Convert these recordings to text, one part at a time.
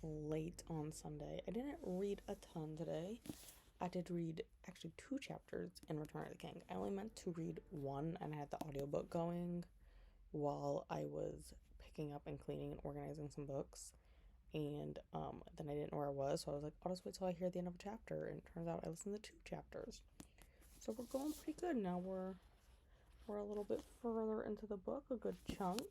late on Sunday. I didn't read a ton today. I did read actually 2 chapters in Return of the King. I only meant to read one, and I had the audiobook going while I was picking up and cleaning and organizing some books. And then I didn't know where I was, so I was like, I'll just wait till I hear the end of a chapter. And it turns out I listened to 2 chapters. So we're going pretty good now. We're a little bit further into the book, a good chunk.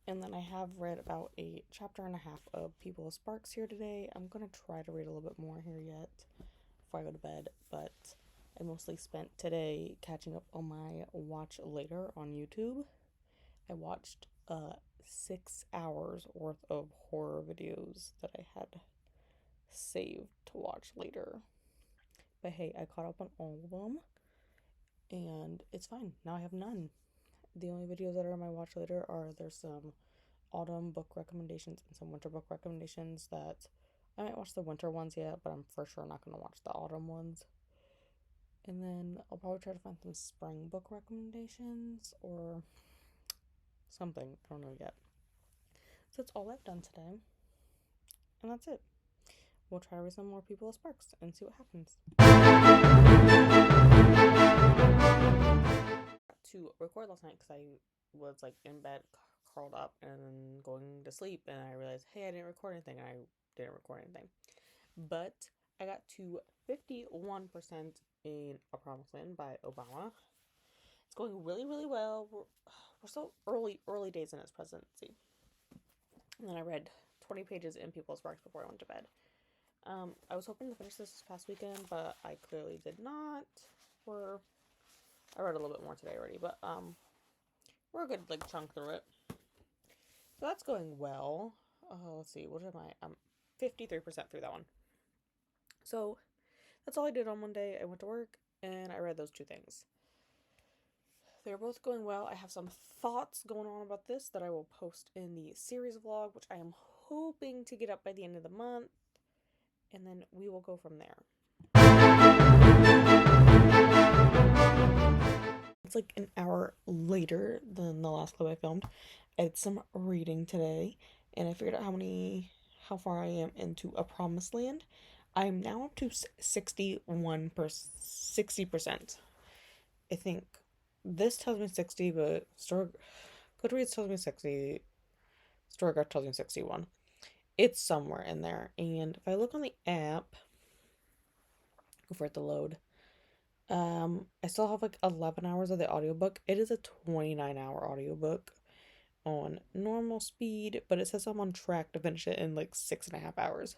And then I have read about a chapter and a half of People of Sparks here today. I'm going to try to read a little bit more here yet before I go to bed, but I mostly spent today catching up on my watch later on YouTube. I watched 6 hours worth of horror videos that I had saved to watch later. But hey, I caught up on all of them, and it's fine. Now I have none. The only videos that are on my watch later there's some autumn book recommendations and some winter book recommendations that I might watch the winter ones yet, but I'm for sure not going to watch the autumn ones. And then I'll probably try to find some spring book recommendations or something. I don't know yet. So that's all I've done today. And that's it. We'll try to read some more People of Sparks and see what happens. To record last night because I was like in bed curled up and going to sleep, and I realized, hey, I didn't record anything, and I didn't record anything. But I got to 51% in A Promised Land by Obama. It's going really, really well. We're still early days in his presidency. And then I read 20 pages in People of Sparks before I went to bed. I was hoping to finish this past weekend, but I clearly did not. I read a little bit more today already, but we're a good chunk through it. So that's going well. Let's see, what am I? I'm 53% through that one. So that's all I did on Monday. I went to work and I read those 2 things. They're both going well. I have some thoughts going on about this that I will post in the series vlog, which I am hoping to get up by the end of the month. And then we will go from there. It's like an hour later than the last clip I filmed. I did some reading today, and I figured out how far I am into A Promised Land. I'm now up to 60%. I think this tells me 60, but Goodreads tells me 60. Storygraph tells me 61. It's somewhere in there. And if I look on the app, go for it to load. I still have 11 hours of the audiobook. It is a 29-hour audiobook on normal speed, but it says I'm on track to finish it in 6.5 hours.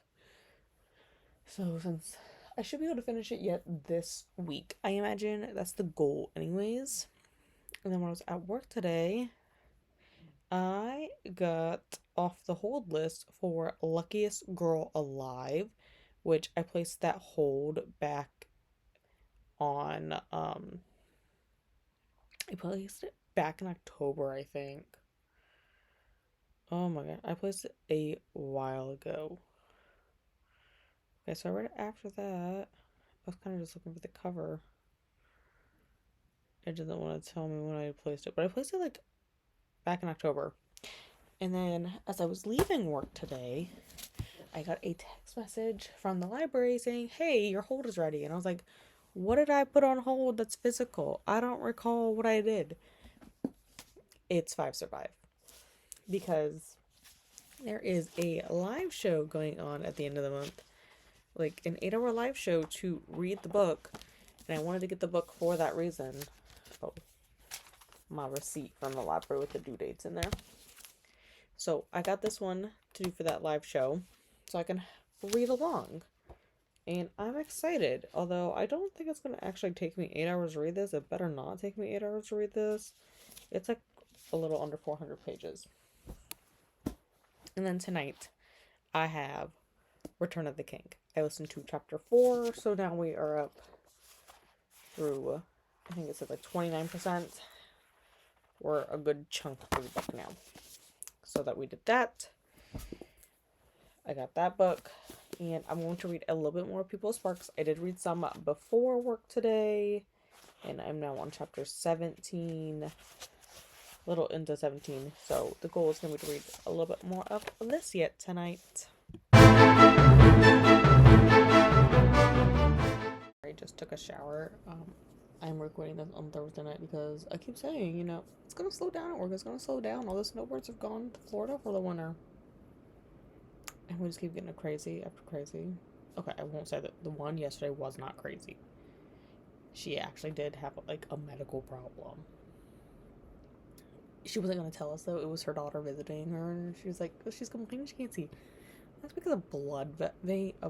So since I should be able to finish it yet this week, I imagine that's the goal anyways. And then when I was at work today, I got off the hold list for Luckiest Girl Alive, which I placed that hold back on, I placed it back in October, I think. Oh my god, I placed it a while ago. Okay, so I read it after that. I was kind of just looking for the cover. It doesn't want to tell me when I placed it, but I placed it back in October. And then as I was leaving work today, I got a text message from the library saying, hey, your hold is ready. And I was like, what did I put on hold that's physical? I don't recall what I did. It's 5 Survive. Because there is a live show going on at the end of the month. An 8-hour live show to read the book. And I wanted to get the book for that reason. Oh, my receipt from the library with the due dates in there. So I got this one to do for that live show so I can read along. And I'm excited, although I don't think it's going to actually take me 8 hours to read this. It better not take me 8 hours to read this. It's a little under 400 pages. And then tonight, I have Return of the King. I listened to chapter 4, so now we are up through, I think it said 29%. We're a good chunk through the book now. So that we did that. I got that book. And I'm going to read a little bit more People of Sparks. I did read some before work today. And I'm now on chapter 17. a little into 17. So the goal is going to be to read a little bit more of this yet tonight. I just took a shower. I'm recording this on Thursday night because I keep saying, it's going to slow down at work. It's going to slow down. All the snowbirds have gone to Florida for the winter. And we just keep getting crazy after crazy. Okay, I won't say that the one yesterday was not crazy. She actually did have, like, a medical problem. She wasn't going to tell us, though. It was her daughter visiting her, and she was like, she's complaining she can't see. That's because a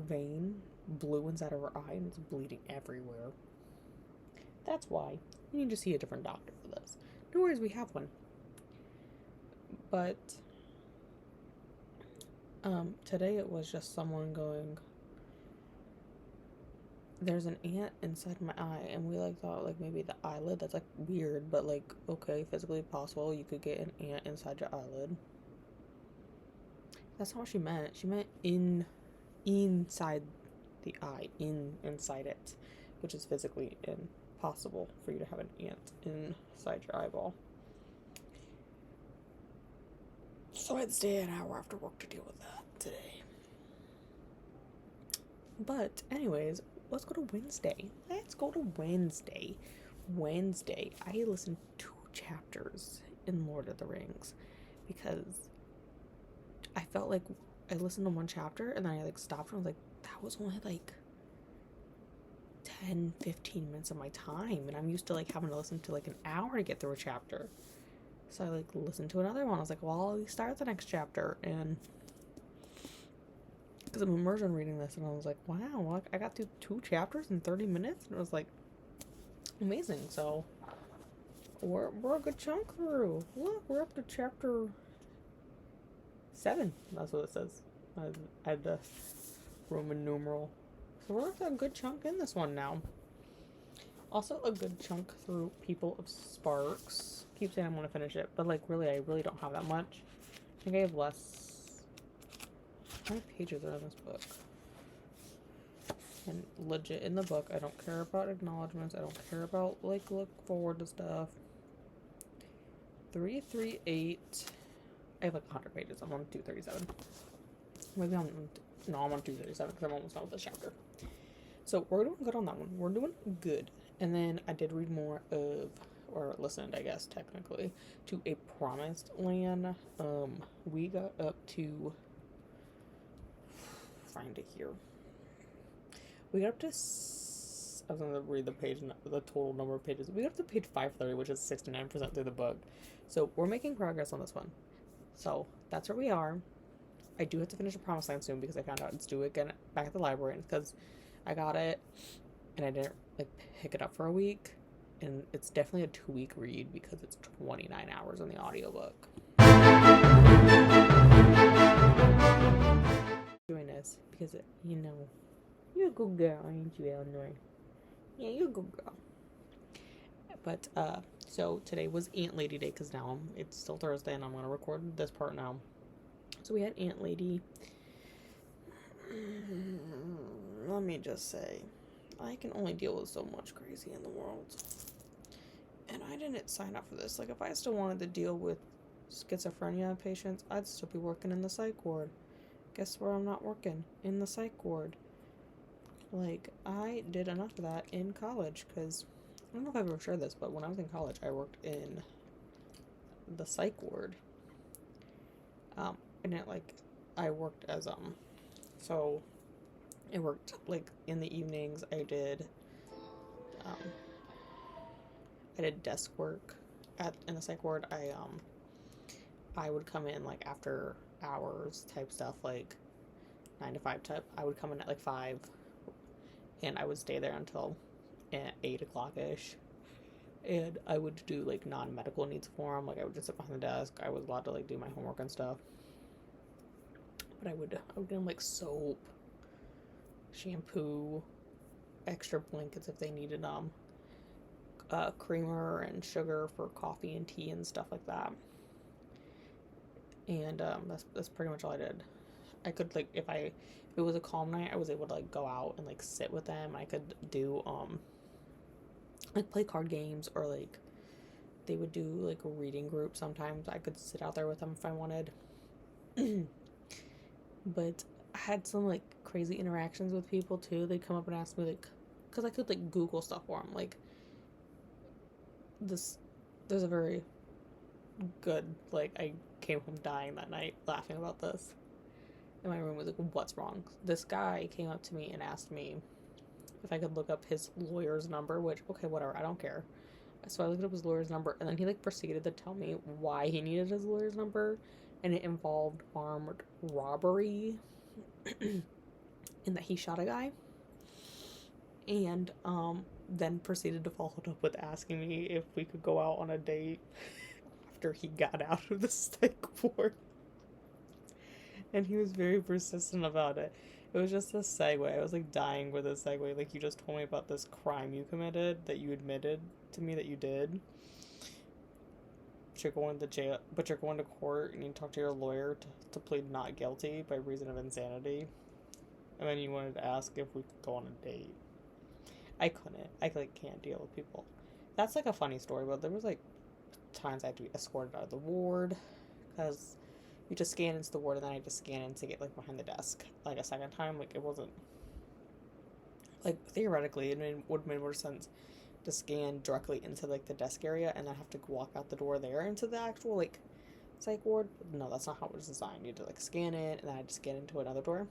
vein blew inside of her eye, and it's bleeding everywhere. That's why. You need to see a different doctor for this. No worries, we have one. But, today it was just someone going, there's an ant inside my eye, and we, like, thought, like, maybe the eyelid. That's, like, weird, but, like, okay, physically possible. You could get an ant inside your eyelid. That's not what she meant. She meant inside the eye, inside it, which is physically impossible for you to have an ant inside your eyeball. So I had to stay an hour after work to deal with that today. But anyways, let's go to Wednesday. Wednesday, I listened to 2 chapters in Lord of the Rings because I felt like I listened to 1 chapter and then I, like, stopped and I was like, that was only, like, 10-15 minutes of my time, and I'm used to, like, having to listen to, like, an hour to get through a chapter. So I, like, listened to another one. I was like, well, I'll start the next chapter, and because I'm immersion reading this, and I was like, wow, I got through 2 chapters in 30 minutes, and it was like amazing. So we're a good chunk through. Look, we're up to chapter 7. That's what it says. I had the Roman numeral. So we're a good chunk in this one now. Also a good chunk through People of Sparks. Keep saying I'm going to finish it, but, like, really, I really don't have that much. I think I have less. How many pages are in this book? And legit, in the book, I don't care about acknowledgements. I don't care about, like, look forward to stuff. 338. I have, like, 100 pages. I'm on 237. Maybe I'm on 237 because I'm almost done with this chapter. So we're doing good on that one. We're doing good. And then I did read more of, or listened, I guess, technically, to A Promised Land. We got up to, find it here. We got up to, I was going to read the total number of pages. We got up to page 530, which is 69% through the book. So we're making progress on this one. So that's where we are. I do have to finish A Promised Land soon because I found out it's due again back at the library, and because I got it and I didn't, like, pick it up for a week, and it's definitely a 2-week read because it's 29 hours on the audiobook. Doing this because you're a good girl, ain't you, Eleanor? Yeah, you're a good girl. But so today was Ant Lady Day because now it's still Thursday and I'm gonna record this part now. So we had Ant Lady. Let me just say, I can only deal with so much crazy in the world. And I didn't sign up for this. Like, if I still wanted to deal with schizophrenia patients, I'd still be working in the psych ward. Guess where I'm not working? In the psych ward. Like, I did enough of that in college, because I don't know if I've ever shared this, but when I was in college, I worked in the psych ward. And I worked as, so I worked, like, in the evenings. I did desk work in the psych ward. I would come in, like, after hours type stuff, like 9 to 5 type. I would come in at, like, 5, and I would stay there until 8 o'clock ish. And I would do, like, non-medical needs for them. Like, I would just sit behind the desk. I was allowed to, like, do my homework and stuff. But I would give them, like, soap, shampoo, extra blankets if they needed creamer and sugar for coffee and tea and stuff like that. And that's pretty much all I did. I could, like, if it was a calm night, I was able to, like, go out and, like, sit with them. I could do like, play card games, or, like, they would do like a reading group sometimes. I could sit out there with them if I wanted. But I had some like crazy interactions with people too. They'd come up and ask me like, because I could like Google stuff for them. Like this, there's a very good, like, I came home dying that night laughing about this. And my room was like, what's wrong? This guy came up to me and asked me if I could look up his lawyer's number, which, okay, whatever, I don't care. So I looked up his lawyer's number, and then he like proceeded to tell me why he needed his lawyer's number, and it involved armed robbery, and that he shot a guy, and then proceeded to follow it up with asking me if we could go out on a date after he got out of the psych ward. And he was very persistent about it. It was just a segue. I was like dying with a segue. Like, you just told me about this crime you committed that you admitted to me that you did. But you're going to jail, but you're going to court and you talk to your lawyer to plead not guilty by reason of insanity. And then you wanted to ask if we could go on a date. I couldn't. I like can't deal with people. That's like a funny story, but there was like times I had to be escorted out of the ward because you just scan into the ward and then I just scan in to get like behind the desk like a second time. Like, it wasn't like, theoretically it would have made more sense to scan directly into like the desk area and then have to walk out the door there into the actual like psych ward. No, that's not how it was designed. You had to like scan it and then I had to scan into another door.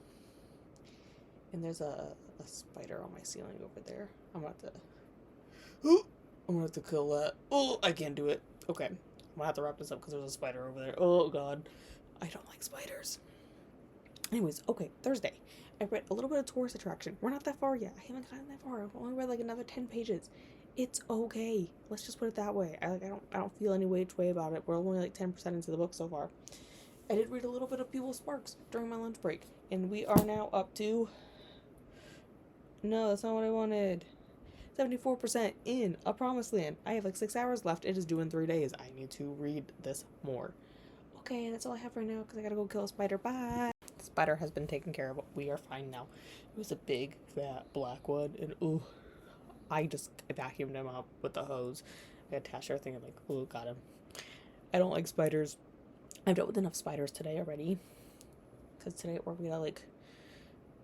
And there's a spider on my ceiling over there. I'm gonna have to kill that. Oh, I can't do it. Okay, I'm gonna have to wrap this up because there's a spider over there. Oh god, I don't like spiders. Anyways, okay, Thursday. I read a little bit of Tourist Attraction. We're not that far yet. I haven't gotten that far. I've only read like another 10 pages. It's okay. Let's just put it that way. I don't feel any which way about it. We're only like 10% into the book so far. I did read a little bit of People Sparks during my lunch break, and we are now up to. No, that's not what I wanted. 74% in A Promised Land. I have like 6 hours left. It is due in 3 days. I need to read this more. Okay, that's all I have right now because I gotta go kill a spider. Bye. The spider has been taken care of. We are fine now. It was a big, fat black one, and ooh, I vacuumed him up with the hose. I attached everything and like, ooh, got him. I don't like spiders. I've dealt with enough spiders today already. Because today at work we got like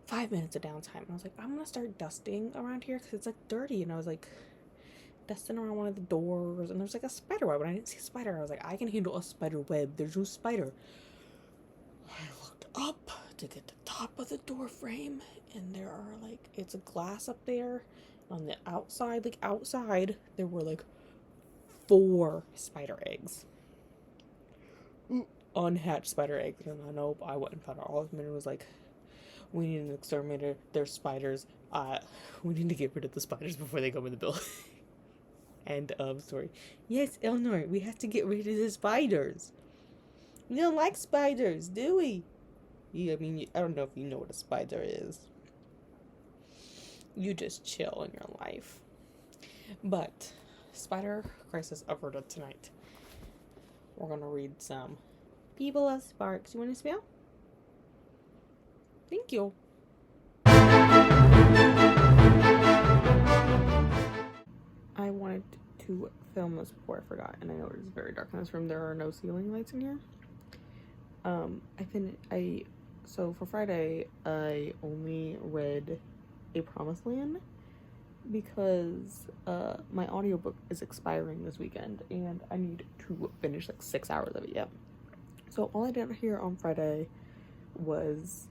5 minutes of downtime. And I was like, I'm gonna start dusting around here because it's like dirty. And I was like dusting around one of the doors and there's like a spider web. And I didn't see a spider. I was like, I can handle a spider web. There's no spider. I looked up to get the top of the door frame and there are like, it's a glass up there. On the outside, there were like 4 spider eggs. Unhatched spider eggs. And nope, I went and found out. All of them was like, we need an exterminator. There's spiders. We need to get rid of the spiders before they come in the building. End of story. Yes, Eleanor, we have to get rid of the spiders. We don't like spiders, do we? Yeah, I mean, I don't know if you know what a spider is. You just chill in your life. But, spider crisis averted tonight. We're gonna read some People of Sparks. You want to smell? Thank you. I wanted to film this before I forgot, and I know it is very dark in this room. There are no ceiling lights in here. So for Friday, I only read A Promised Land because my audiobook is expiring this weekend, and I need to finish like 6 hours of it yet. So all I did here on Friday was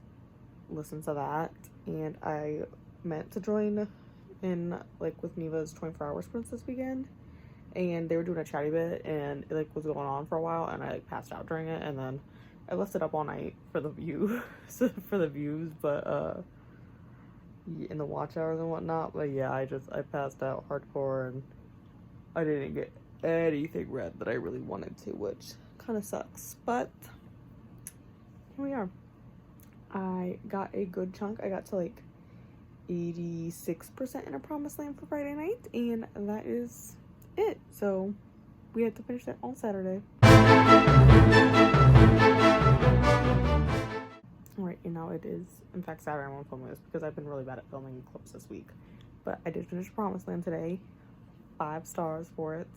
listen to that, and I meant to join in like with Neva's 24-hour sprints this weekend, and they were doing a chatty bit and it like was going on for a while and I like passed out during it, and then I left it up all night for the views but in the watch hours and whatnot. But yeah, I passed out hardcore and I didn't get anything read that I really wanted to, which kind of sucks, but here we are. I got a good chunk. I got to like 86% in A Promised Land for Friday night, and that is it. So we had to finish that on Saturday. Alright, and now it is, in fact, Saturday. I won't film this because I've been really bad at filming clips this week. But I did finish Promised Land today. 5 stars for it.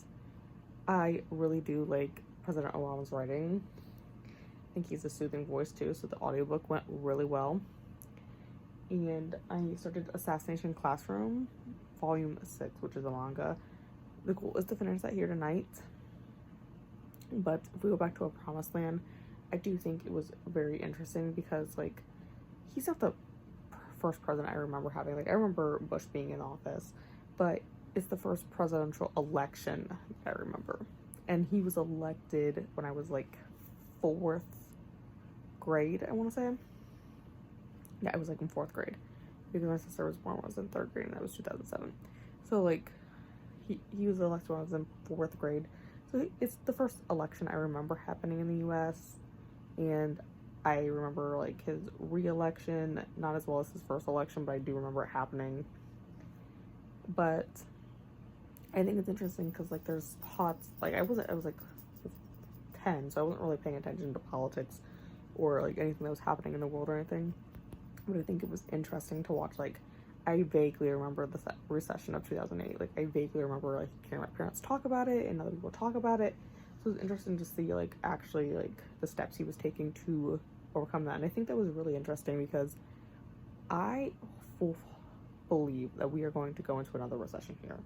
I really do like President Obama's writing. I think he's a soothing voice too, so the audiobook went really well. And I started Assassination Classroom, Volume 6, which is a manga. The goal is to finish that here tonight. But if we go back to A Promised Land, I do think it was very interesting because, like, he's not the first president I remember having. Like, I remember Bush being in office, but it's the first presidential election I remember. And he was elected when I was, like, 4th grade, I want to say. Yeah, I was, like, in 4th grade. Because my sister was born when I was in 3rd grade, and that was 2007. So, like, he was elected when I was in 4th grade. So it's the first election I remember happening in the U.S. And I remember, like, his re-election, not as well as his first election, but I do remember it happening. But I think it's interesting because, like, there's thoughts, like, I was, like, 10, so I wasn't really paying attention to politics or, like, anything that was happening in the world or anything. But I think it was interesting to watch, like, I vaguely remember the recession of 2008. Like, I vaguely remember, like, hearing my parents talk about it and other people talk about it. So it was interesting to see, like, actually, like, the steps he was taking to overcome that. And I think that was really interesting because I believe that we are going to go into another recession here.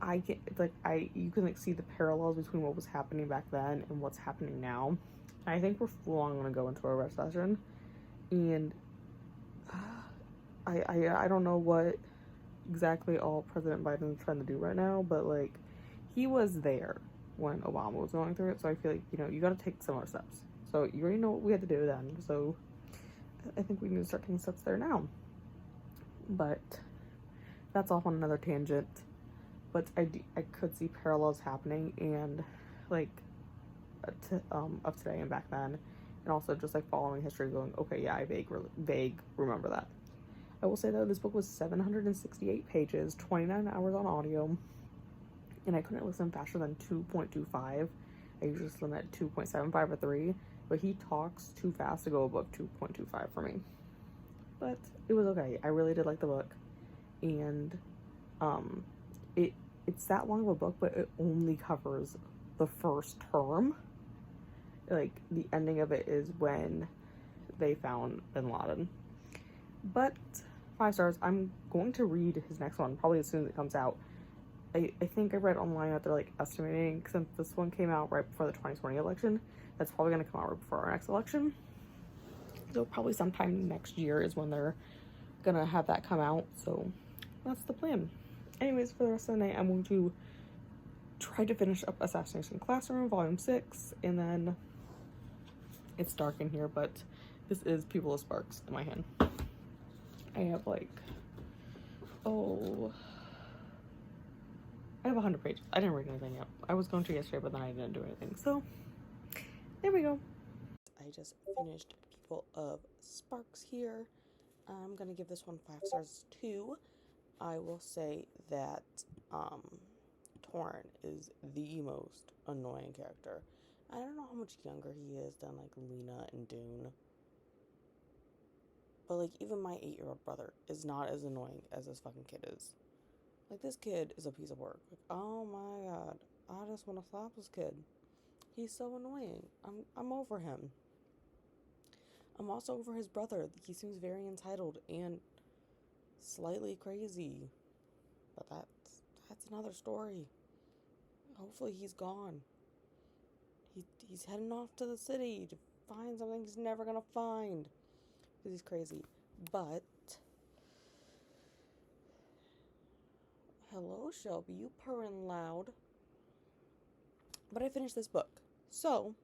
You can, like, see the parallels between what was happening back then and what's happening now. I think we're full on going to go into a recession. And I don't know what exactly all President Biden is trying to do right now, but, like, he was there when Obama was going through it, so I feel like, you know, you gotta take similar steps. So you already know what we had to do then, so I think we need to start taking steps there now. But that's off on another tangent. But I could see parallels happening, and, like, of today and back then, and also just, like, following history going, okay, yeah, I vague remember that. I will say, though, this book was 768 pages, 29 hours on audio, and I couldn't listen faster than 2.25. I usually listen at 2.75 or 3, but he talks too fast to go above 2.25 for me. But it was okay. I really did like the book, and it's that long of a book, but it only covers the first term. Like, the ending of it is when they found Bin Laden. But 5 stars. I'm going to read his next one probably as soon as it comes out. I think I read online that they're, like, estimating, since this one came out right before the 2020 election, that's probably going to come out right before our next election. So probably sometime next year is when they're going to have that come out. So that's the plan. Anyways, for the rest of the night, I'm going to try to finish up Assassination Classroom, Volume 6, and then it's dark in here, but this is People of Sparks in my hand. I have, like, I have 100 pages. I didn't read anything yet. I was going to yesterday, but then I didn't do anything. So, there we go. I just finished People of Sparks here. I'm going to give this one 5 stars too. I will say that Torn is the most annoying character. I don't know how much younger he is than, like, Lena and Dune. But, like, even my 8-year-old brother is not as annoying as this fucking kid is. Like, this kid is a piece of work. Like, oh my god. I just want to slap this kid. He's so annoying. I'm over him. I'm also over his brother. He seems very entitled and slightly crazy. But that's another story. Hopefully he's gone. He's heading off to the city to find something he's never gonna find. Because he's crazy. But hello, Shelby. You purring loud. But I finished this book. So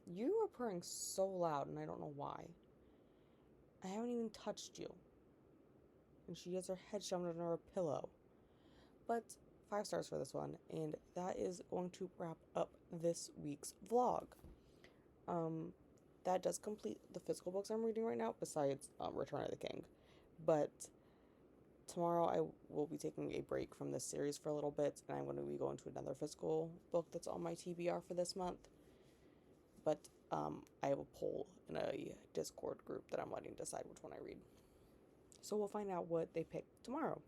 you are purring so loud, and I don't know why. I haven't even touched you. And she has her head shoved under her pillow. But 5 stars for this one, and that is going to wrap up this week's vlog. That does complete the physical books I'm reading right now, besides Return of the King. But tomorrow I will be taking a break from this series for a little bit, and I'm going to be going to another physical book that's on my TBR for this month. But I have a poll in a Discord group that I'm letting decide which one I read. So we'll find out what they pick tomorrow.